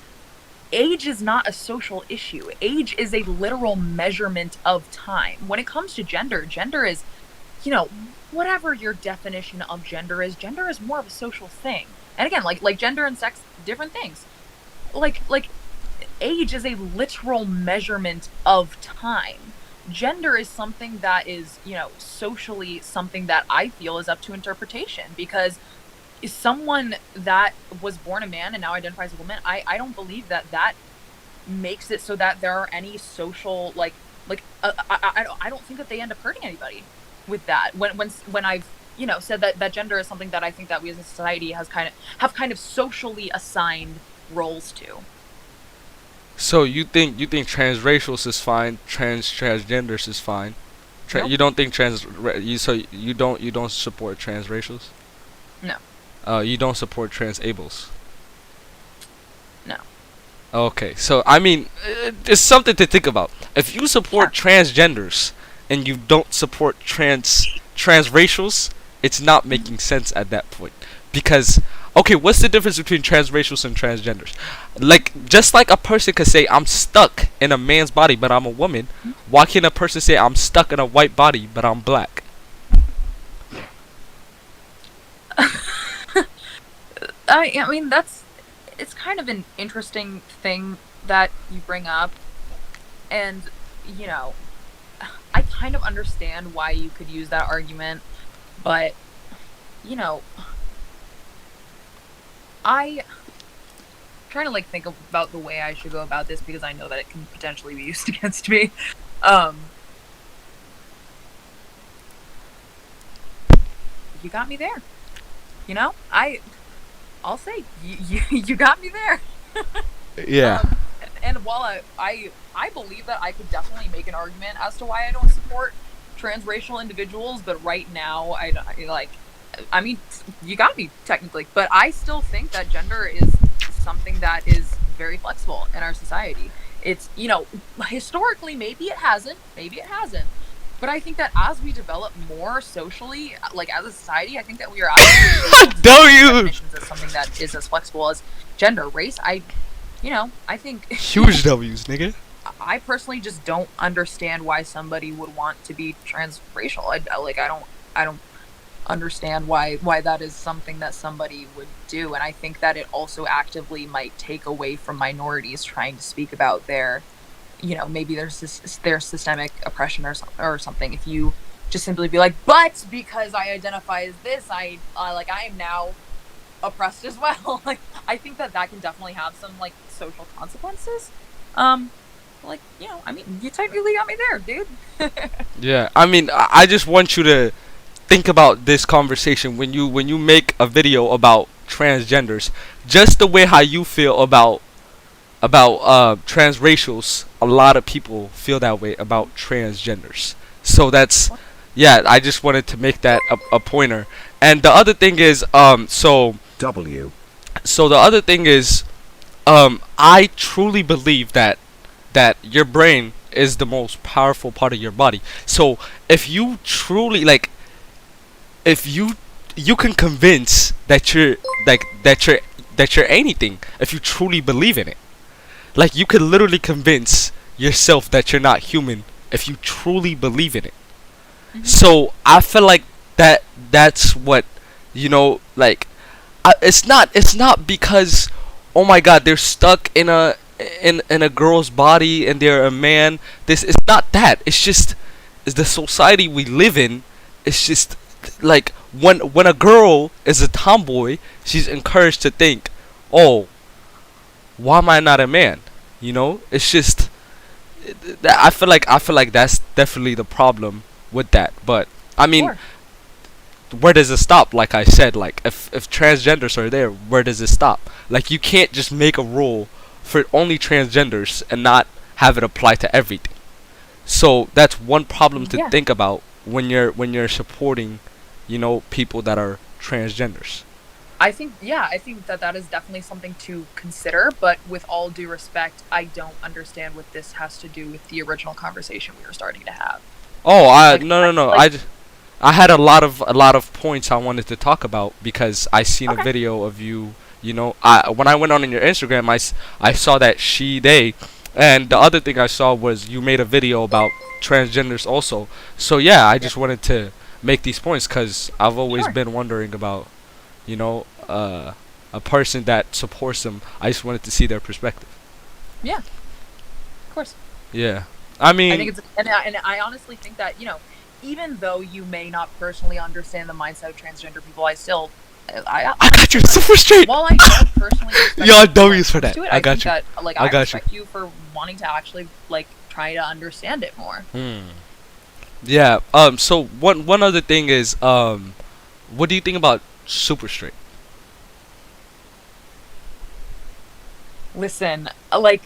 not a social issue. Age is a literal measurement of time. When it comes to gender is, whatever your definition of gender is more of a social thing. And again, like gender and sex, different things. Like age is a literal measurement of time. Gender is something that is, socially something that I feel is up to interpretation, because is someone that was born a man and now identifies as a woman, I don't believe that makes it so that there are any social I don't think that they end up hurting anybody with that. When I've said that gender is something that I think that we as a society have kind of socially assigned roles to. So you think transracials is fine, transgenders is fine. Nope. You don't think you don't support transracials? No. You don't support transables. Okay, so I mean, it's something to think about. If you Yeah. support transgenders and you don't support transracials, it's not Mhm. making sense at that point. Because okay, what's the difference between transracials and transgenders? Like just like a person could say I'm stuck in a man's body but I'm a woman, why can't a person say I'm stuck in a white body but I'm black? I mean, it's kind of an interesting thing that you bring up, and you know, I kind of understand why you could use that argument, but you know, I trying to like think about the way I should go about this because I know that it can potentially be used against me. Um, you got me there. You know, I'll say you got me there. Yeah. And while I believe that I could definitely make an argument as to why I don't support transracial individuals, but right now I like. I mean, you got me technically, but I still think that gender is something that is very flexible in our society. It's historically maybe it hasn't, but I think that as we develop more socially, like as a society, I think that we are absolutely able to Don't use you? definitions as something that is as flexible as gender, race. I think Huge W's, nigga. I personally just don't understand why somebody would want to be transracial. I don't understand why that is something that somebody would do, and I think that it also actively might take away from minorities trying to speak about their, maybe their systemic oppression or something. If you just simply be like, but because I identify as this, I am now oppressed as well. Like I think that can definitely have some like social consequences. Um, I mean, you technically got me there, dude. Yeah, I mean, I just want you to think about this conversation when you make a video about transgenders, just the way how you feel about transracials. A lot of people feel that way about transgenders. So that's yeah. I just wanted to make that a pointer. And the other thing is W. so the other thing is I truly believe that your brain is the most powerful part of your body. So if you truly like if you can convince that you're like that you're anything if you truly believe in it. Like you could literally convince yourself that you're not human if you truly believe in it. Mhm. So I feel like that's what like it's not because oh my god they're stuck in a girl's body and they're a man. This it's not that. It's just it's the society we live in. It's just like when a girl is a tomboy, she's encouraged to think, oh, why am I not a man? It's just I feel like that's definitely the problem with that. But I mean, Sure. where does it stop? Like I said, like if transgenders are there, where does it stop? Like you can't just make a rule for only transgenders and not have it apply to everything. So that's one problem to Yeah. think about when you're supporting, people that are transgenders. I think that is definitely something to consider, but with all due respect, I don't understand what this has to do with the original conversation we were starting to have. Oh, I Like, no I no no. like I had a lot of points I wanted to talk about because I seen a okay. video of you. When I went on your Instagram, I saw that she they, and the other thing I saw was you made a video about transgenders also. So yeah, I Yeah. just wanted to make these points because I've always Sure. been wondering about you know a person that supports them. I just wanted to see their perspective. Yeah. Of course. Yeah, I I think mean, it's and I honestly think that, even though you may not personally understand the mindset of transgender people, I still I got you super straight. while I don't personally respect Y'all you when it W's for comes that. to it, I I think got you. that like I I got you. respect you for wanting to actually like try to understand it more. Hmm. Yeah. So one other thing is what do you think about super straight? Listen, like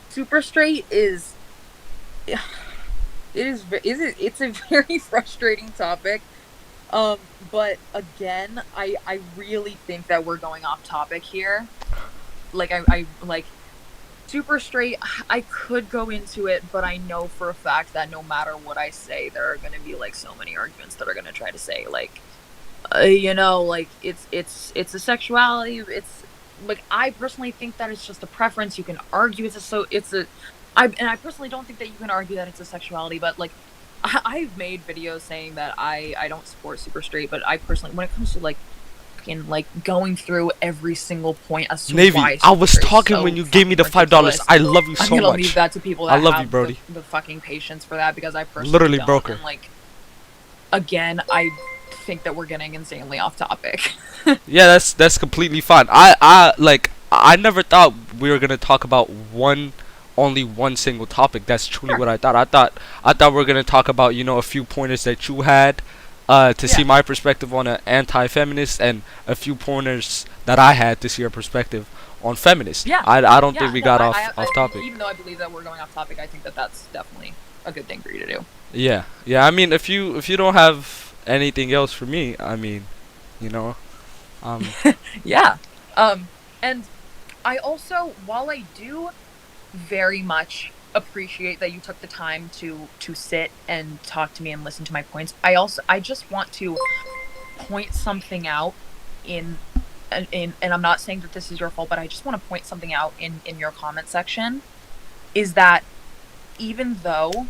super straight is it's a very frustrating topic. But again, I really think that we're going off topic here. I like super straight. I could go into it, but I know for a fact that no matter what I say, there are going to be like so many arguments that are going to try to say like, like it's a sexuality. It's like, I personally think that it's just a preference. You can argue I personally don't think that you can argue that it's a sexuality, but like I've made videos saying that I don't support super straight, but I personally, when it comes to like like going through every single point as to Navy, why I was super talking so when you gave me the ridiculous. $5. I love you so I'm gonna much. leave that to people I that love have you, Brody. the fucking patience for that, because I personally Literally don't. broke her. And like, again, I think that we're getting insanely off topic. Yeah, that's completely fine. I never thought we were gonna talk about only one single topic. That's truly Sure. what I thought. I thought we were gonna talk about a few pointers that you had, to see Yeah. my perspective on an anti-feminist, and a few pointers that I had to see your perspective on feminist. Yeah. I don't think Yeah, we no, got I- off topic. Even though I believe that we're going off topic, I think that that's definitely a good thing for you to do. Yeah, yeah. I mean, if you don't have anything else for me, I mean, you know, um, Yeah. And I also, while I do very much appreciate that you took the time to sit and talk to me and listen to my points, I just want to point something out in and I'm not saying that this is your fault, but I just want to point something out in your comment section, is that even though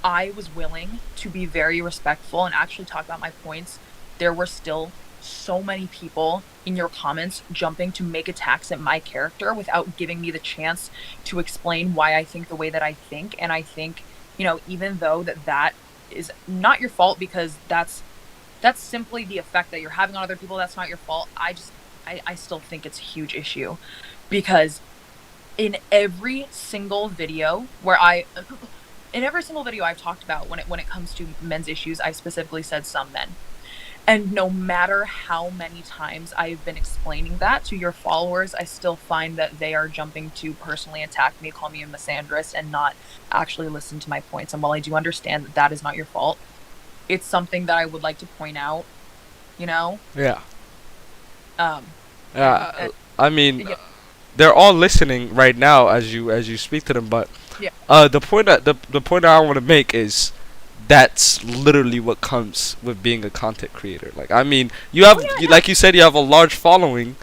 I was willing to be very respectful and actually talk about my points, there were still so many people in your comments jumping to make attacks at my character without giving me the chance to explain why I think the way that I think. And I think, even though that is not your fault, because that's simply the effect that you're having on other people, that's not your fault. I still think it's a huge issue, because in every single video I've talked about, when it comes to men's issues, I specifically said some men. And no matter how many times I've been explaining that to your followers, I still find that they are jumping to personally attack me, call me a misandrist, and not actually listen to my points. And while I do understand that is not your fault, it's something that I would like to point out, yeah. Um, Yeah, I mean, yeah. they're all listening right now as you speak to them. But Yeah. the point that the point that I want to make is that's literally what comes with being a content creator. Like, I mean, like you said, you have a large following.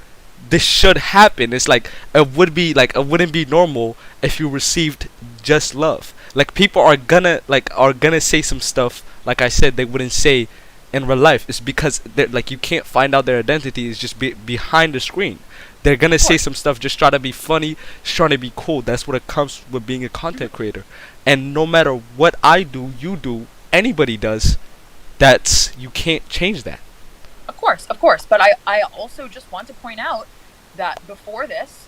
This should happen. It's like it wouldn't be normal if you received just love. Like, people are gonna say some stuff, like I said, they wouldn't say in real life. It's because like, you can't find out their identity. It's just behind the screen. They're gonna say some stuff, just try to be funny, just trying to be cool. That's what it comes with being a content creator. And no matter what I do, you do, anybody does, you can't change that. Of course. But I also just want to point out that before this,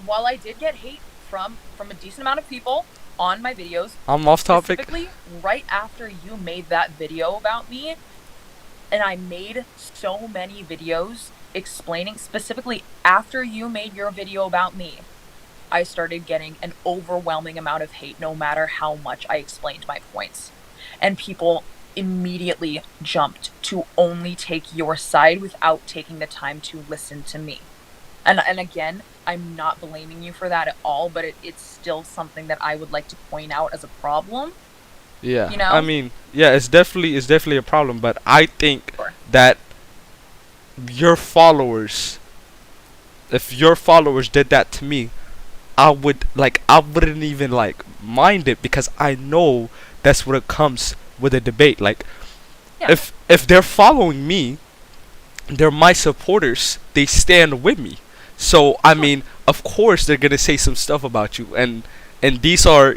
while I did get hate from a decent amount of people on my videos, I'm off topic. specifically right after you made that video about me, and I made so many videos explaining, specifically after you made your video about me, I started getting an overwhelming amount of hate, no matter how much I explained my points. And people immediately jumped to only take your side without taking the time to listen to me. And again, I'm not blaming you for that at all, but it's still something that I would like to point out as a problem. Yeah. I mean, yeah, it's definitely a problem, but I think that your followers, if your followers did that to me, I wouldn't even mind it, because I know that's what it comes with a debate. Like, Yeah. if they're following me, they're my supporters. They stand with me. So I mean, of course they're gonna say some stuff about you, and these are,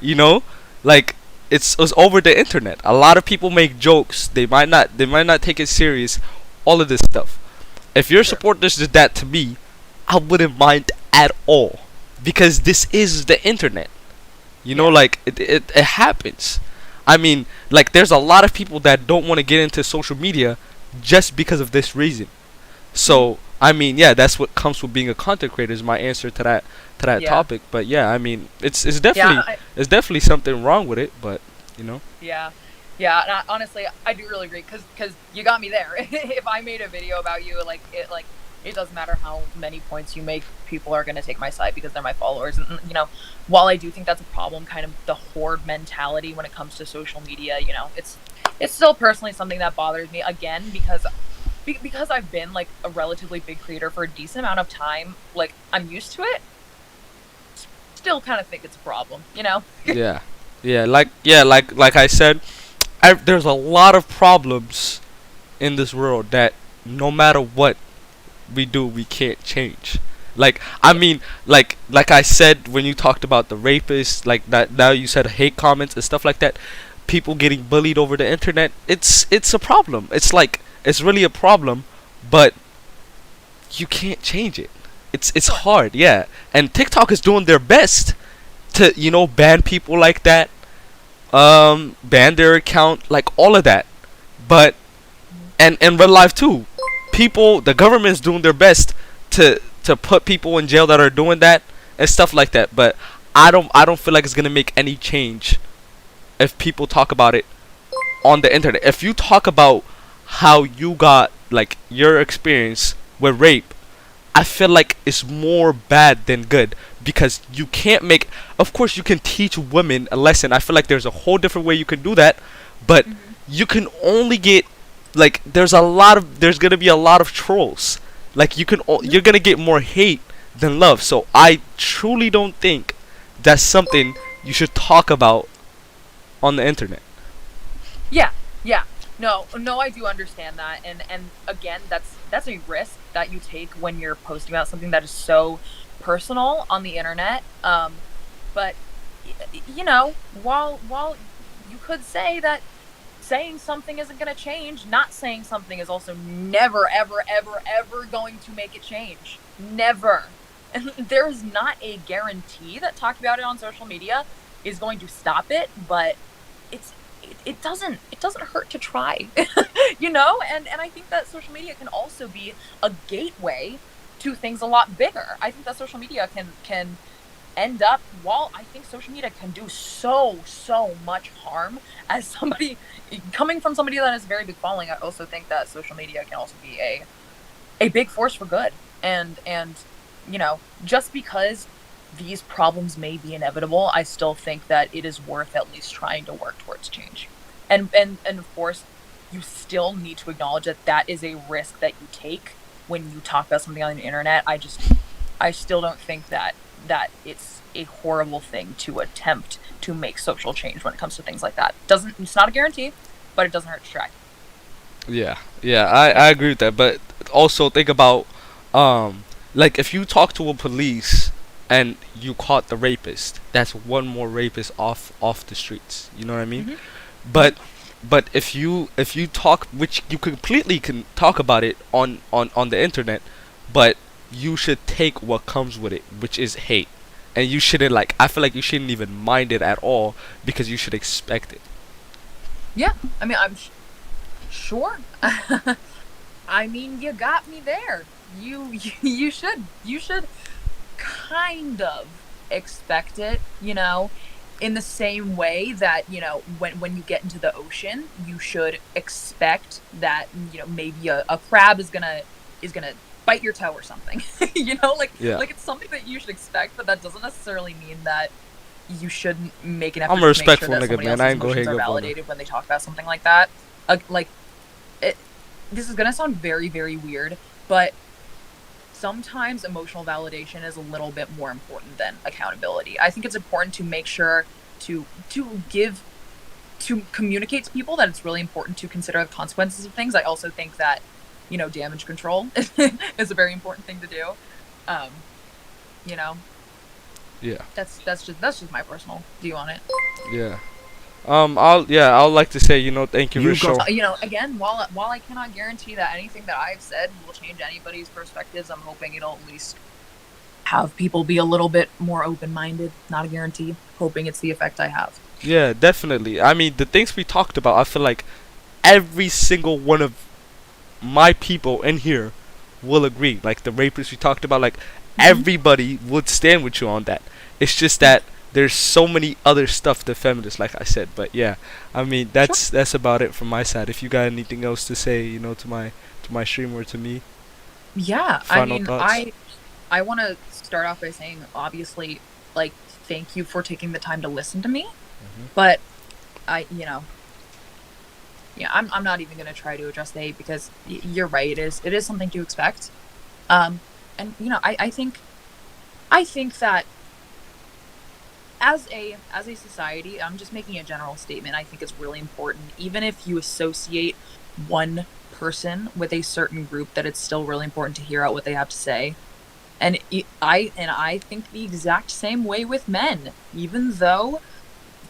like, it's over the internet. A lot of people make jokes. They might not take it serious. All of this stuff. If your supporters did that to me, I wouldn't mind at all, because this is the internet. Like, it happens. I mean, like, there's a lot of people that don't want to get into social media just because of this reason. So I mean, yeah, that's what comes with being a content creator, is my answer to that topic. But yeah, I mean, it's definitely something wrong with it, but Yeah. And honestly, I do really agree, because you got me there. If I made a video about you, it doesn't matter how many points you make, people are going to take my side because they're my followers. And, while I do think that's a problem, kind of the horde mentality when it comes to social media, it's still personally something that bothers me, again, because I've been like a relatively big creator for a decent amount of time. Like, I'm used to it. Still kind of think it's a problem, Yeah, like I said, there's a lot of problems in this world that no matter what we do, we can't change. Like, I mean, like I said, when you talked about the rapists, like that, now you said hate comments and stuff like that, people getting bullied over the internet. It's a problem. It's really a problem, but you can't change it. It's Sure. hard, yeah. And TikTok is doing their best to ban people like that, ban their account, like all of that. But and in real life too, the government's doing their best to put people in jail that are doing that and stuff like that. But I don't feel like it's gonna make any change if people talk about it on the internet. If you talk about how you got like your experience with rape, I feel like it's more bad than good, because you can't make. Of course, you can teach women a lesson. I feel like there's a whole different way you can do that, but you can only get like there's gonna be a lot of trolls. Like you're gonna get more hate than love. So I truly don't think that's something you should talk about on the internet. Yeah, yeah. No, I do understand that, and again, that's a risk that you take when you're posting about something that is so personal on the internet. But while you could say that saying something isn't going to change, not saying something is also never, ever, ever, ever going to make it change. Never. And there is not a guarantee that talking about it on social media is going to stop it, but it doesn't hurt to try. And I think that social media can also be a gateway to things a lot bigger. I think that social media can end up, while I think social media can do so much harm, as somebody coming from somebody that has a very big following, I also think that social media can also be a big force for good. And just because these problems may be inevitable, I still think that it is worth at least trying to work towards change. And of course, you still need to acknowledge that is a risk that you take when you talk about something on the internet. I still don't think that it's a horrible thing to attempt to make social change when it comes to things like that. It's not a guarantee, but it doesn't hurt to try. Yeah, I agree with that. But also think about, like if you talk to a police and you caught the rapist, that's one more rapist off the streets. You know what I mean? But if you talk, which you completely can talk about it on the internet, but you should take what comes with it, which is hate, and you shouldn't, like, I feel like you shouldn't even mind it at all, because you should expect it. Yeah, I mean, I'm sure. I mean, you got me there. You should kind of expect it, in the same way that, when you get into the ocean, you should expect that, maybe a crab is gonna bite your toe or something. Yeah. Like it's something that you should expect, but that doesn't necessarily mean that you shouldn't make an effort I'm a to make sure respectful that nigga, somebody man. I else's ain't gonna emotions hang are up on her. validated when they talk about something like that. Like, this is gonna sound very, very weird, but sometimes emotional validation is a little bit more important than accountability. I think it's important to make sure to communicate to people that it's really important to consider the consequences of things. I also think that, damage control is a very important thing to do. Yeah. That's just my personal view on it. Yeah. I'll like to say, thank you for You showing. got- Again, while I cannot guarantee that anything that I've said will change anybody's perspectives, I'm hoping it'll at least have people be a little bit more open-minded. Not a guarantee. Hoping it's the effect I have. Yeah, definitely. I mean, the things we talked about, I feel like every single one of my people in here will agree. Like the rapists we talked about, like everybody would stand with you on that. It's just that there's so many other stuff to feminists, like I said. But yeah, I mean that's about it from my side. If you got anything else to say, to my stream or to me. Yeah, I Final mean, thoughts. I want to start off by saying, obviously, like, thank you for taking the time to listen to me. But I, yeah, I'm not even gonna try to address the hate because you're right. It is something to expect. And I think that as a society, I'm just making a general statement. I think it's really important, even if you associate one person with a certain group, that it's still really important to hear out what they have to say. And I think the exact same way with men, even though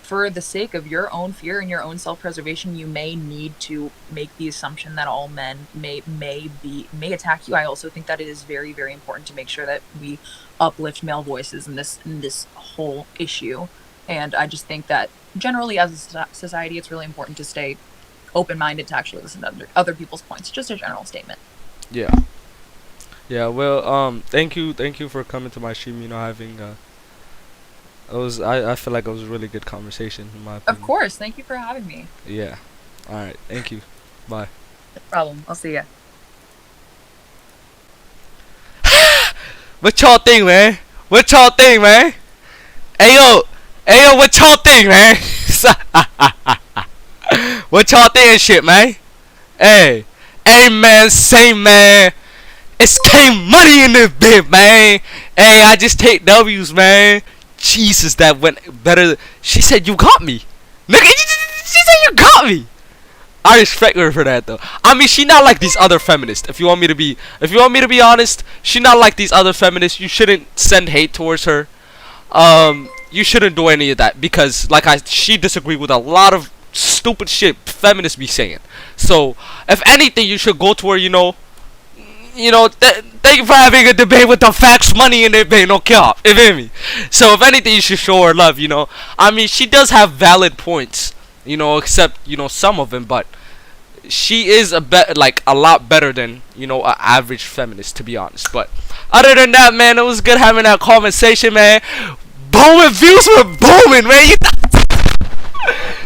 for the sake of your own fear and your own self-preservation, you may need to make the assumption that all men may attack you. I also think that it is very, very important to make sure that we uplift male voices in this whole issue. And I just think that generally, as a society, it's really important to stay open-minded to actually listen to other people's points. Just a general statement. Yeah. Yeah. Well, thank you for coming to my stream. Having I feel like it was a really good conversation in my Of opinion. course. Thank you for having me. Yeah. All right. Thank you. Bye. No problem. I'll see ya. What y'all think, man? What y'all think, man? Ayo, ayo, what y'all think, man? What y'all think and shit, man? Hey, hey, man, say, man. It's K Money in this bit, man. Hey, I just take W's, man. Jesus, that went better. She said you got me, nigga. She said you got me. I respect her for that though. I mean, she not like these other feminists. If you want me to be honest, she not like these other feminists. You shouldn't send hate towards her. You shouldn't do any of that because, she disagreed with a lot of stupid shit feminists be saying. So, if anything, you should go to her. Thank you for having a debate with the facts, money, and debate, no cap. You feel me? So, if anything, you should show her love. I mean, she does have valid points. Except some of them, but she is a lot better than an average feminist, to be honest. But other than that, man, it was good having that conversation, man. Booming views were booming, man.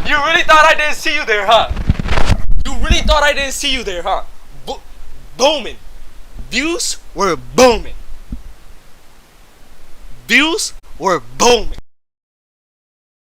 You really thought I didn't see you there, huh? You really thought I didn't see you there, huh? Booming. Views were booming. Views were booming.